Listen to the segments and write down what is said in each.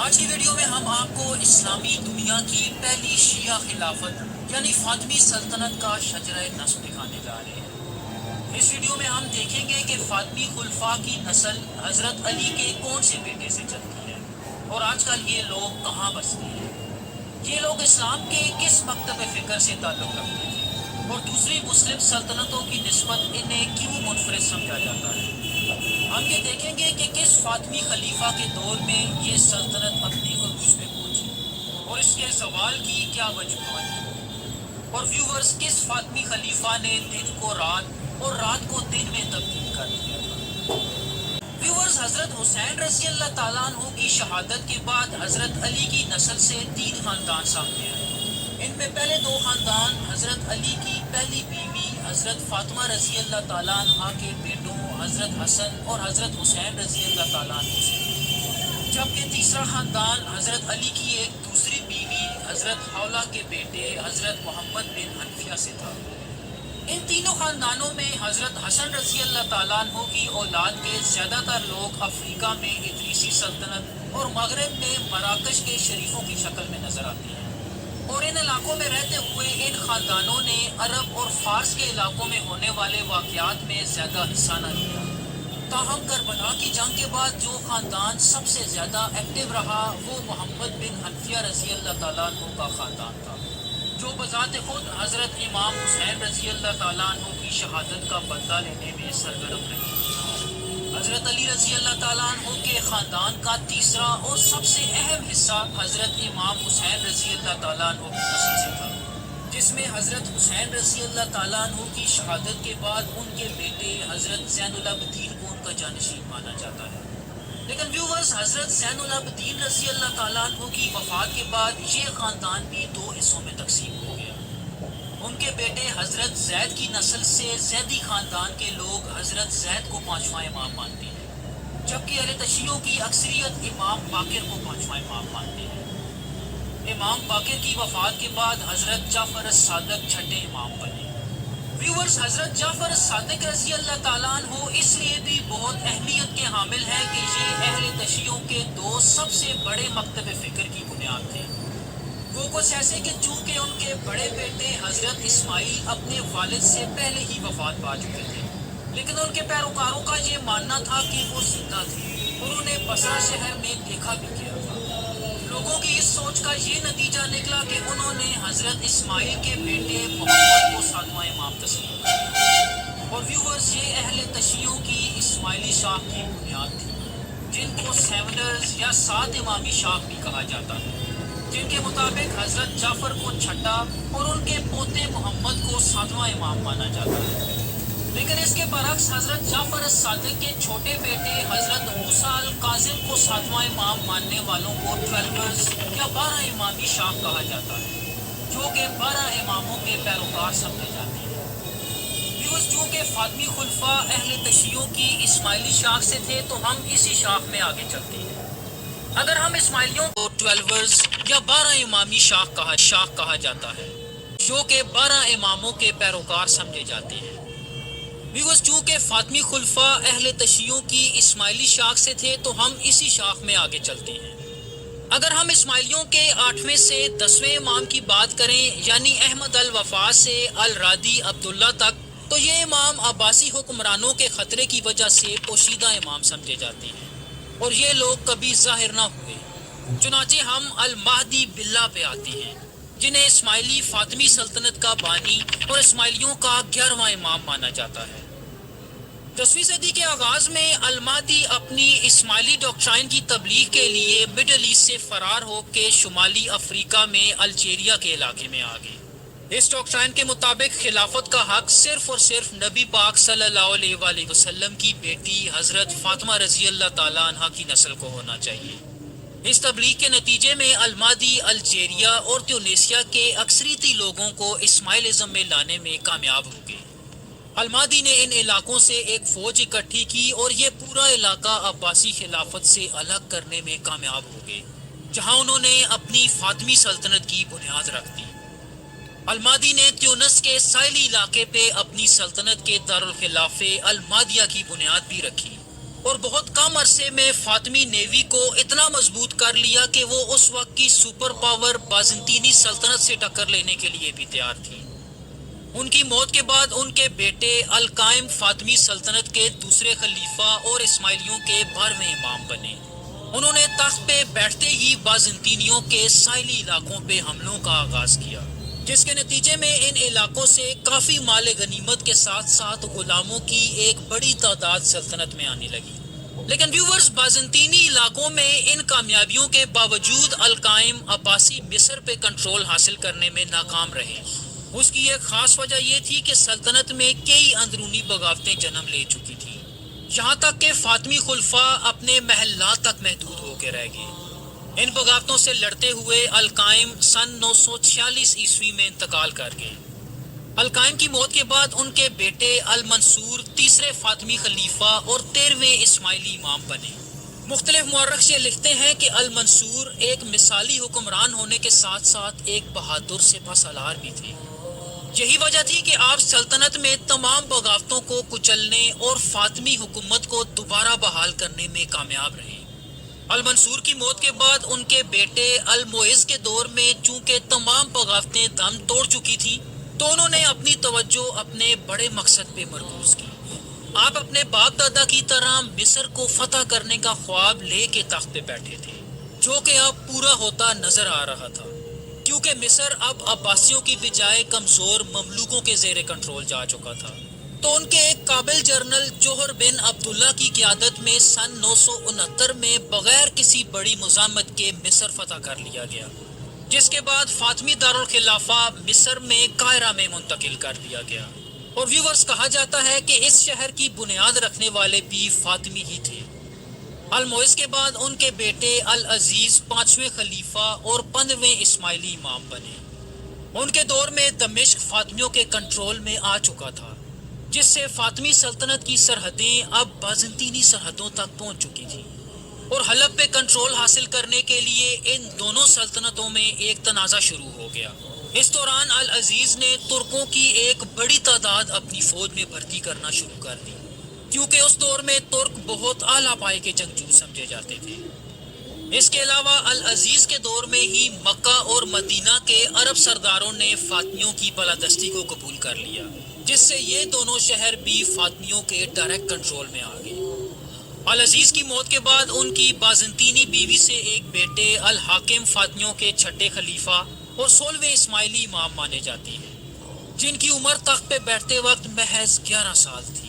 آج کی ویڈیو میں ہم آپ کو اسلامی دنیا کی پہلی شیعہ خلافت یعنی فاطمی سلطنت کا شجرہ نسب دکھانے جا رہے ہیں۔ اس ویڈیو میں ہم دیکھیں گے کہ فاطمی خلفاء کی نسل حضرت علی کے کون سے بیٹے سے چلتی ہے اور آج کل یہ لوگ کہاں بستے ہیں، یہ لوگ اسلام کے کس مکتب فکر سے تعلق رکھتے تھے اور دوسری مسلم سلطنتوں کی نسبت انہیں کیوں منفرد سمجھا جاتا ہے۔ ہم یہ دیکھیں گے کہ کس فاطمی خلیفہ کے دور میں یہ سلطنت اپنی عروج پہ پہنچی اور اس کے زوال کی کیا وجوہات ہیں، اور ویورز کس فاطمی خلیفہ نے دن کو رات اور رات کو دن میں تبدیل کر دیا تھا۔ ویورز، حضرت حسین رضی اللہ تعالیٰ عنہ کی شہادت کے بعد حضرت علی کی نسل سے 3 خاندان سامنے آئے۔ ان میں پہلے 2 خاندان حضرت علی کی پہلی بیوی حضرت فاطمہ رضی اللہ تعالیٰ عنہ کے بیٹوں حضرت حسن اور حضرت حسین رضی اللہ تعالیٰ عنہ سے تھے، جبکہ تیسرا خاندان حضرت علی کی ایک دوسری بیوی حضرت حولہ کے بیٹے حضرت محمد بن حنفیہ سے تھا۔ ان تینوں خاندانوں میں حضرت حسن رضی اللہ تعالیٰ عنہ کی اولاد کے زیادہ تر لوگ افریقہ میں ادریسی سلطنت اور مغرب میں مراکش کے شریفوں کی شکل میں نظر آتے ہیں، اور ان علاقوں میں رہتے ہوئے ان خاندانوں نے عرب اور فارس کے علاقوں میں ہونے والے واقعات میں زیادہ حصہ نہ لیا۔ تاہم کربلا کی جنگ کے بعد جو خاندان سب سے زیادہ ایکٹیو رہا وہ محمد بن حنفیہ رضی اللہ تعالیٰ عنہ کا خاندان تھا، جو بذات خود حضرت امام حسین رضی اللہ تعالیٰ عنہ کی شہادت کا بدلہ لینے میں سرگرم رہے۔ حضرت علی رضی اللہ تعالیٰ عنہ کے خاندان کا تیسرا اور سب سے اہم حصہ حضرت امام حسین رضی اللہ تعالیٰ عنہ کی نسل سے تھا، جس میں حضرت حسین رضی اللہ تعالیٰ عنہ کی شہادت کے بعد ان کے بیٹے حضرت زین العابدین کو ان کا جانشین مانا جاتا ہے۔ لیکن ویورز، حضرت زین العابدین رضی اللہ تعالیٰ عنہ کی وفات کے بعد یہ خاندان بھی 2 حصوں میں تقسیم ہو گیا۔ ان کے بیٹے حضرت زید کی نسل سے زیدی خاندان کے لوگ حضرت زید کو 5واں امام مانتے ہیں، جبکہ اہل تشیعوں کی اکثریت امام باقر کو 5واں امام مانتے ہیں۔ امام باقر کی وفات کے بعد حضرت جعفر الصادق 6ٹھے امام بنے۔ ویورز، حضرت جعفر الصادق رضی اللہ تعالیٰ عنہ اس لیے بھی بہت اہمیت کے حامل ہیں کہ یہ اہل تشیعوں کے 2 سب سے بڑے مکتب فکر کی بنیاد تھے۔ وہ کچھ ایسے کہ چونکہ ان کے بڑے بیٹے حضرت اسماعیل اپنے والد سے پہلے ہی وفات پا چکے تھے، لیکن ان کے پیروکاروں کا یہ ماننا تھا کہ وہ زندہ تھے اور انہیں بصرہ شہر میں دیکھا بھی گیا تھا۔ لوگوں کی اس سوچ کا یہ نتیجہ نکلا کہ انہوں نے حضرت اسماعیل کے بیٹے محمد کو 7واں امام تسلیم کیا، اور ویورز، یہ اہل تشیعوں کی اسماعیلی شاخ کی بنیاد تھی، جن کو سیونرز یا 7 امامی شاخ بھی کہا جاتا ہے، جن کے مطابق حضرت جعفر کو 6ٹھا اور ان کے پوتے محمد کو 7واں امام مانا جاتا ہے۔ لیکن اس کے برعکس حضرت جعفر الصادق کے چھوٹے بیٹے حضرت موسیٰ الکاظم کو 7واں امام ماننے والوں کو 12ers یا 12 امامی شاخ کہا جاتا ہے، جو کہ 12 اماموں کے پیروکار سمجھے جاتے ہیں۔ ویورز، چونکہ فاطمی خلفاء اہل تشیعوں کی اسماعیلی شاخ سے تھے تو ہم اسی شاخ میں آگے چلتے ہیں۔ اگر ہم اسماعیلیوں کو 12ers یا 12 امامی شاخ کہا جاتا ہے، جو کہ 12 اماموں کے پیروکار سمجھے جاتے ہیں۔ ویورز، چونکہ فاطمی خلفاء اہل تشیعوں کی اسماعیلی شاخ سے تھے تو ہم اسی شاخ میں آگے چلتے ہیں۔ اگر ہم اسماعیلیوں کے 8ویں سے 10ویں امام کی بات کریں، یعنی احمد الوفا سے الرادی عبداللہ تک، تو یہ امام عباسی حکمرانوں کے خطرے کی وجہ سے پوشیدہ امام سمجھے جاتے ہیں اور یہ لوگ کبھی ظاہر نہ ہوئے۔ چنانچہ ہم المہدی باللہ پہ آتے ہیں، جنہیں اسماعیلی فاطمی سلطنت کا بانی اور اسماعیلیوں کا 11واں امام مانا جاتا ہے۔ 10ویں صدی کے آغاز میں المہدی اپنی اسماعیلی ڈاکٹرائن کی تبلیغ کے لیے مڈل ایسٹ سے فرار ہو کے شمالی افریقہ میں الجیریا کے علاقے میں آ گئے۔ اس ڈاکٹرائن کے مطابق خلافت کا حق صرف اور صرف نبی پاک صلی اللہ علیہ وآلہ وسلم کی بیٹی حضرت فاطمہ رضی اللہ تعالیٰ عنہ کی نسل کو ہونا چاہیے۔ اس تبلیغ کے نتیجے میں المہدی الجیریا اور تیونیسیا کے اکثریتی لوگوں کو اسماعیلزم میں لانے میں کامیاب ہو گئے۔ المہدی نے ان علاقوں سے ایک فوج اکٹھی کی اور یہ پورا علاقہ عباسی خلافت سے الگ کرنے میں کامیاب ہو گئے، جہاں انہوں نے اپنی فاطمی سلطنت کی بنیاد رکھ دی۔ المہدی نے تیونس کے ساحلی علاقے پہ اپنی سلطنت کے دارالخلافے المہدیہ کی بنیاد بھی رکھی، اور بہت کم عرصے میں فاطمی نیوی کو اتنا مضبوط کر لیا کہ وہ اس وقت کی سپر پاور بازنطینی سلطنت سے ٹکر لینے کے لیے بھی تیار تھی۔ ان کی موت کے بعد ان کے بیٹے القائم فاطمی سلطنت کے دوسرے خلیفہ اور اسماعیلیوں کے 12ویں امام بنے۔ انہوں نے تخت پہ بیٹھتے ہی بازنطینیوں کے ساحلی علاقوں پہ حملوں کا آغاز کیا، جس کے نتیجے میں ان علاقوں سے کافی مال غنیمت کے ساتھ ساتھ غلاموں کی ایک بڑی تعداد سلطنت میں آنے لگی۔ لیکن ویورز، بازنطینی علاقوں میں ان کامیابیوں کے باوجود القائم عباسی مصر پہ کنٹرول حاصل کرنے میں ناکام رہے۔ اس کی ایک خاص وجہ یہ تھی کہ سلطنت میں کئی اندرونی بغاوتیں جنم لے چکی تھیں، یہاں تک کہ فاطمی خلفاء اپنے محلات تک محدود ہو کے رہ گئے۔ ان بغاوتوں سے لڑتے ہوئے القائم سن 946 عیسوی میں انتقال کر گئے۔ القائم کی موت کے بعد ان کے بیٹے المنصور تیسرے فاطمی خلیفہ اور 13ویں اسماعیلی امام بنے۔ مختلف مورخ یہ لکھتے ہیں کہ المنصور ایک مثالی حکمران ہونے کے ساتھ ساتھ ایک بہادر سپہ سالار بھی تھے۔ یہی وجہ تھی کہ آپ سلطنت میں تمام بغاوتوں کو کچلنے اور فاطمی حکومت کو دوبارہ بحال کرنے میں کامیاب رہے۔ المنصور کی موت کے بعد ان کے بیٹے المعز کے دور میں چونکہ تمام بغاوتیں دم توڑ چکی تھیں، تو انہوں نے اپنی توجہ اپنے بڑے مقصد پہ مرکوز کی۔ آپ اپنے باپ دادا کی طرح مصر کو فتح کرنے کا خواب لے کے تخت پہ بیٹھے تھے، جو کہ اب پورا ہوتا نظر آ رہا تھا، کیونکہ مصر اب عباسیوں کی بجائے کمزور مملوکوں کے زیر کنٹرول جا چکا تھا۔ تو ان کے ایک قابل جنرل جوہر بن عبداللہ کی قیادت میں سن 969 میں بغیر کسی بڑی مزاحمت کے مصر فتح کر لیا گیا، جس کے بعد فاطمی دارالخلافہ مصر میں قاہرہ میں منتقل کر دیا گیا۔ اور ویورز، کہا جاتا ہے کہ اس شہر کی بنیاد رکھنے والے بھی فاطمی ہی تھے۔ المعز کے بعد ان کے بیٹے العزیز 5ویں خلیفہ اور 15ویں اسماعیلی امام بنے۔ ان کے دور میں دمشق فاطمیوں کے کنٹرول میں آ چکا تھا، جس سے فاطمی سلطنت کی سرحدیں اب بازنطینی سرحدوں تک پہنچ چکی تھیں، اور حلب پہ کنٹرول حاصل کرنے کے لیے ان دونوں سلطنتوں میں ایک تنازع شروع ہو گیا۔ اس دوران العزیز نے ترکوں کی ایک بڑی تعداد اپنی فوج میں بھرتی کرنا شروع کر دی، کیونکہ اس دور میں ترک بہت اعلیٰ پائے کے جنگجو سمجھے جاتے تھے۔ اس کے علاوہ العزیز کے دور میں ہی مکہ اور مدینہ کے عرب سرداروں نے فاطمیوں کی بالادستی کو قبول کر لیا، جس سے یہ دونوں شہر بھی فاطمیوں کے ڈائریکٹ کنٹرول میں آ گئے۔ العزیز کی موت کے بعد ان کی بازنطینی بیوی سے ایک بیٹے الحاکم فاطمیوں کے چھٹے خلیفہ اور 16ویں اسماعیلی امام مانے جاتے ہیں، جن کی عمر تخت پہ بیٹھتے وقت محض 11 سال تھی۔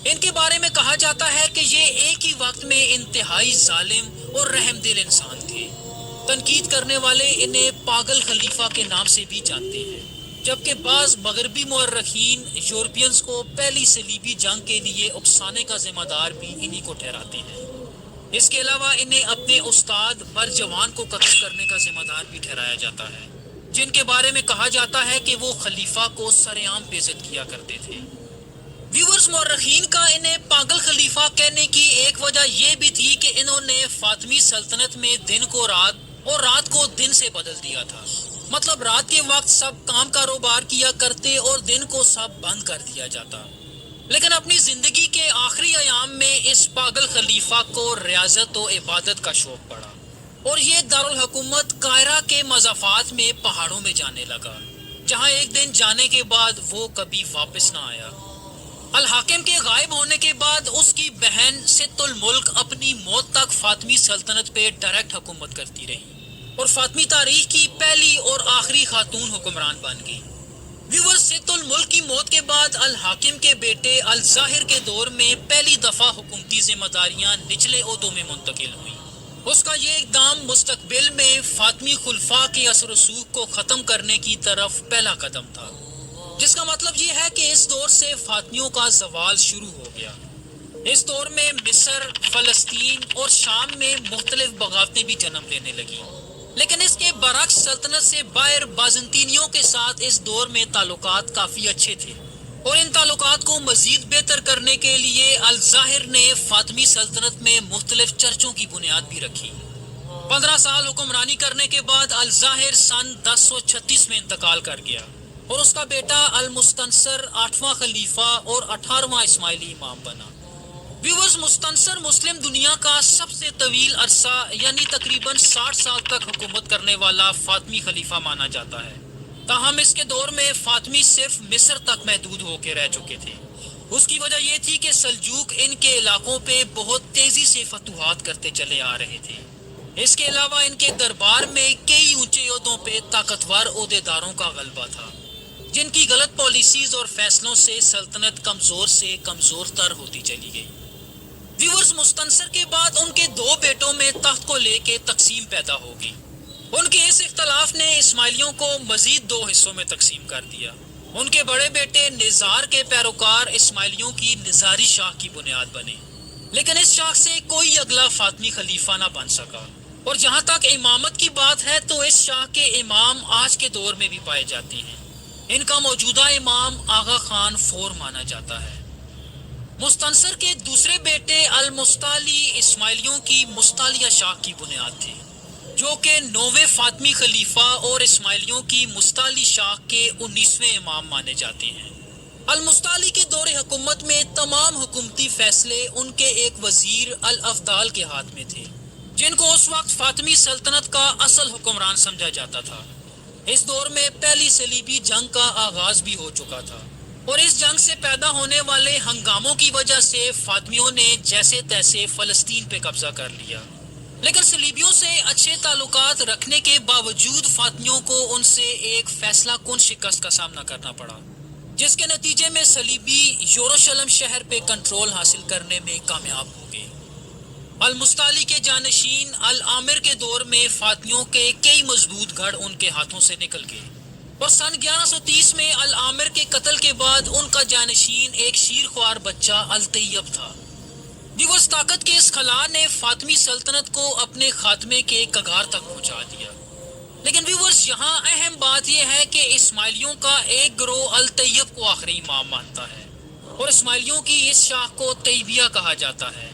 ان کے بارے میں کہا جاتا ہے کہ یہ ایک ہی وقت میں انتہائی ظالم اور رحم دل انسان تھے۔ تنقید کرنے والے انہیں پاگل خلیفہ کے نام سے بھی جانتے ہیں، جبکہ بعض مغربی مورخین یورپینز کو پہلی صلیبی جنگ کے لیے اکسانے کا ذمہ دار بھی انہی کو ٹھہراتے ہیں۔ اس کے علاوہ انہیں اپنے استاد برجوان کو قتل کرنے کا ذمہ دار بھی ٹھہرایا جاتا ہے، جن کے بارے میں کہا جاتا ہے کہ وہ خلیفہ کو سر عام بےعزت کیا کرتے تھے۔ ویورز، مورخین کا انہیں پاگل خلیفہ کہنے کی ایک وجہ یہ بھی تھی کہ انہوں نے فاطمی سلطنت میں دن کو رات اور رات کو دن سے بدل دیا تھا۔ مطلب رات کے وقت سب کام کاروبار کیا کرتے اور دن کو سب بند کر دیا جاتا۔ لیکن اپنی زندگی کے آخری ایام میں اس پاگل خلیفہ کو ریاضت و عبادت کا شوق پڑا، اور یہ دارالحکومت قاہرہ کے مضافات میں پہاڑوں میں جانے لگا، جہاں ایک دن جانے کے بعد وہ کبھی واپس نہ آیا۔ الحاکم کے غائب ہونے کے بعد اس کی بہن ست الملک اپنی موت تک فاطمی سلطنت پہ ڈائریکٹ حکومت کرتی رہی، اور فاطمی تاریخ کی پہلی اور آخری خاتون حکمران بن گئی۔ ویور، ست الملک کی موت کے بعد الحاکم کے بیٹے الظاہر کے دور میں پہلی دفعہ حکومتی ذمہ داریاں نچلے عہدوں میں منتقل ہوئیں۔ اس کا یہ اقدام مستقبل میں فاطمی خلفاء کے اثر و رسوخ کو ختم کرنے کی طرف پہلا قدم تھا، جس کا مطلب یہ ہے کہ اس دور سے فاطمیوں کا زوال شروع ہو گیا۔ اس دور میں مصر، فلسطین اور شام میں مختلف بغاوتیں بھی جنم لینے لگیں، لیکن اس کے برعکس سلطنت سے باہر بازنطینیوں کے ساتھ اس دور میں تعلقات کافی اچھے تھے، اور ان تعلقات کو مزید بہتر کرنے کے لیے الظاہر نے فاطمی سلطنت میں مختلف چرچوں کی بنیاد بھی رکھی۔ 15 سال حکمرانی کرنے کے بعد الظاہر سن 1036 میں انتقال کر گیا، اور اس کا بیٹا المستنصر 8واں خلیفہ اور 18واں اسماعیلی امام بنا۔ ویورز، مستنصر مسلم دنیا کا سب سے طویل عرصہ یعنی تقریباً 60 سال تک حکومت کرنے والا فاطمی خلیفہ مانا جاتا ہے۔ تاہم اس کے دور میں فاطمی صرف مصر تک محدود ہو کے رہ چکے تھے۔ اس کی وجہ یہ تھی کہ سلجوق ان کے علاقوں پہ بہت تیزی سے فتوحات کرتے چلے آ رہے تھے۔ اس کے علاوہ ان کے دربار میں کئی اونچے عہدوں پہ طاقتور عہدیداروں کا غلبہ تھا، جن کی غلط پالیسیز اور فیصلوں سے سلطنت کمزور سے کمزور تر ہوتی چلی گئی۔ ویورز، مستنصر کے بعد ان کے 2 بیٹوں میں تخت کو لے کے تقسیم پیدا ہوگی۔ ان کے اس اختلاف نے اسماعیلیوں کو مزید 2 حصوں میں تقسیم کر دیا۔ ان کے بڑے بیٹے نزار کے پیروکار اسماعیلیوں کی نزاری شاخ کی بنیاد بنے، لیکن اس شاخ سے کوئی اگلا فاطمی خلیفہ نہ بن سکا۔ اور جہاں تک امامت کی بات ہے تو اس شاخ کے امام آج کے دور میں بھی پائے جاتے ہیں۔ ان کا موجودہ امام آغا خان فور مانا جاتا ہے۔ مستنصر کے دوسرے بیٹے المستعلی اسماعیلیوں کی مستعلیہ شاخ کی بنیاد تھے، جو کہ 9ویں فاطمی خلیفہ اور اسماعیلیوں کی مستعلی شاخ کے 19ویں امام مانے جاتے ہیں۔ المستعلی کے دور حکومت میں تمام حکومتی فیصلے ان کے ایک وزیر الافضال کے ہاتھ میں تھے، جن کو اس وقت فاطمی سلطنت کا اصل حکمران سمجھا جاتا تھا۔ اس دور میں پہلی صلیبی جنگ کا آغاز بھی ہو چکا تھا، اور اس جنگ سے پیدا ہونے والے ہنگاموں کی وجہ سے فاطمیوں نے جیسے تیسے فلسطین پہ قبضہ کر لیا۔ لیکن صلیبیوں سے اچھے تعلقات رکھنے کے باوجود فاطمیوں کو ان سے ایک فیصلہ کن شکست کا سامنا کرنا پڑا، جس کے نتیجے میں صلیبی یروشلم شہر پہ کنٹرول حاصل کرنے میں کامیاب ہو گئے۔ المستعلی کے جانشین العامر کے دور میں فاطمیوں کے کئی مضبوط گڑھ ان کے ہاتھوں سے نکل گئے، اور سن 1130 میں العامر کے قتل کے بعد ان کا جانشین ایک شیرخوار بچہ الطیب تھا۔ ویورز، طاقت کے اس خلا نے فاطمی سلطنت کو اپنے خاتمے کے کگار تک پہنچا دیا۔ لیکن ویورز، یہاں اہم بات یہ ہے کہ اسماعیلیوں کا ایک گروہ الطیب کو آخری امام مانتا ہے، اور اسماعیلیوں کی اس شاخ کو طیبیہ کہا جاتا ہے،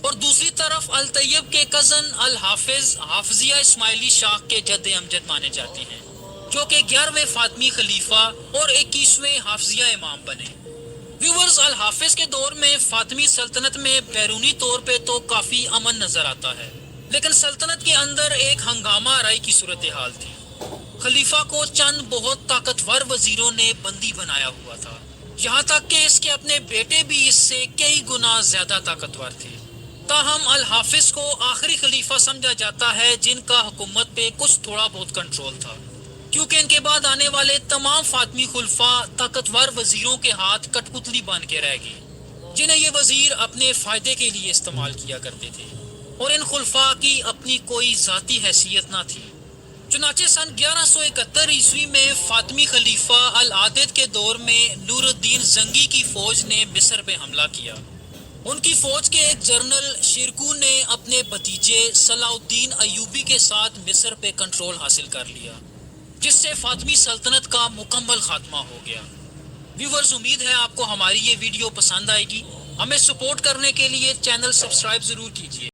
اور دوسری طرف الطیب کے کزن الحافظ حافظیہ اسماعیلی شاخ کے جد امجد مانے جاتے ہیں، جو کہ 11ویں فاطمی خلیفہ اور 21ویں حافظیہ امام بنے۔ ویورز، الحافظ کے دور میں فاطمی سلطنت میں بیرونی طور پہ تو کافی امن نظر آتا ہے، لیکن سلطنت کے اندر ایک ہنگامہ آرائی کی صورتحال تھی۔ خلیفہ کو چند بہت طاقتور وزیروں نے بندی بنایا ہوا تھا، یہاں تک کہ اس کے اپنے بیٹے بھی اس سے کئی گنا زیادہ طاقتور تھے۔ تاہم الحافظ کو آخری خلیفہ سمجھا جاتا ہے جن کا حکومت پہ کچھ تھوڑا بہت کنٹرول تھا، کیونکہ ان کے بعد آنے والے تمام فاطمی خلفاء طاقتور وزیروں کے ہاتھ کٹ پتلی بن کے رہ گئے، جنہیں یہ وزیر اپنے فائدے کے لیے استعمال کیا کرتے تھے، اور ان خلفاء کی اپنی کوئی ذاتی حیثیت نہ تھی۔ چنانچہ سن 1171 عیسوی میں فاطمی خلیفہ العادد کے دور میں نور الدین زنگی کی فوج نے مصر پہ حملہ کیا۔ ان کی فوج کے ایک جنرل شیرکو نے اپنے بھتیجے صلاح الدین ایوبی کے ساتھ مصر پہ کنٹرول حاصل کر لیا، جس سے فاطمی سلطنت کا مکمل خاتمہ ہو گیا۔ ویورز، امید ہے آپ کو ہماری یہ ویڈیو پسند آئے گی۔ ہمیں سپورٹ کرنے کے لیے چینل سبسکرائب ضرور کیجیے۔